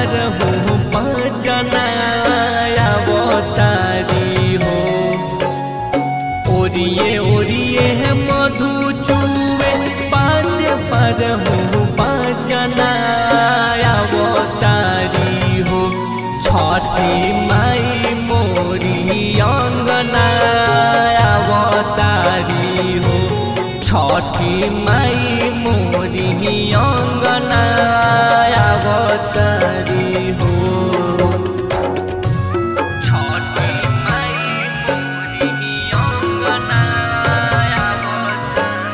पर हूँ पजना अवतारी हो। ओरिए ओरिए है मधु चूवे पाँच पर हूँ पजना अवतारी हो। छठी माई मोरी अंगना अवतारी हो। छठी माई मोरी अंगना अवतारी हो। छठी माई मोरी अंगना अवतारी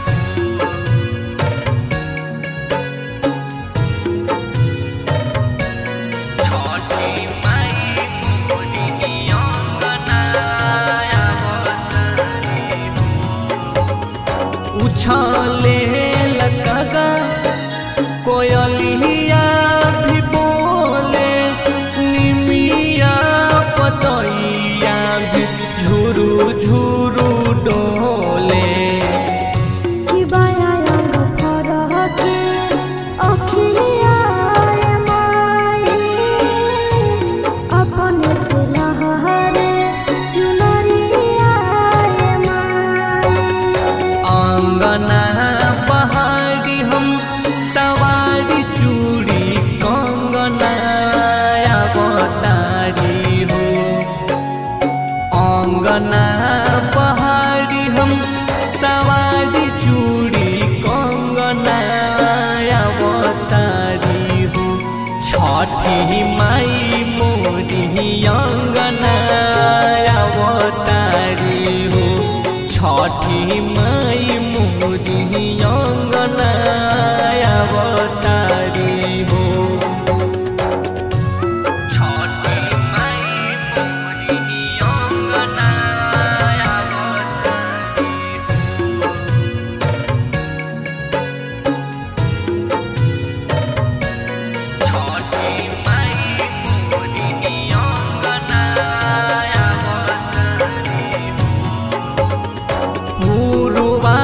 हो। छठी माई मोरी अंगना अवतारी हो। उछाले लगा कोयलिया भी बोले निमिया पतैया भी झुरू झुरू डोले। कि बाया रंग फरके अखिया माई अपने से लहरे चुनरिया माई। अंगना पहाड़ी हम सवारी चूड़ी कंगना अवतारी हो। अंगना पहाड़ी हम सवारी चूड़ी कंगना अवतारी हो। छठी माई मोरी अंगना अवतारी हो। छठी माई मोरी अंगना अवतारी हो। छठी माई मोरी अंगना अवतारी हो। छठी माई मोरी अंगना अवतारी हो। पूर्वा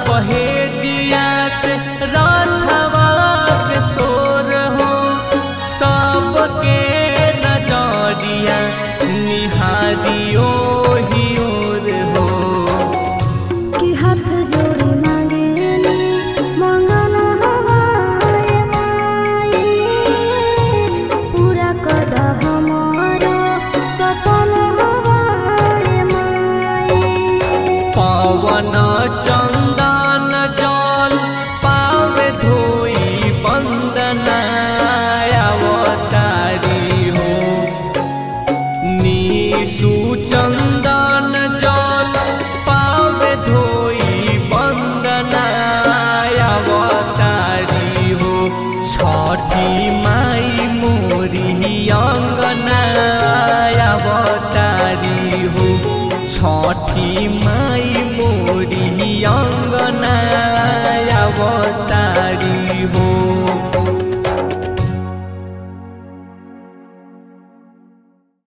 बहे दिया से राधवा के सोर हो। सबके नजरिया निहारियो ही ओर हो। कि हाथ जोड़ी मांगेनी मंगन हवाए माई पूरा कर हमारो सपन हवाए माई। पवन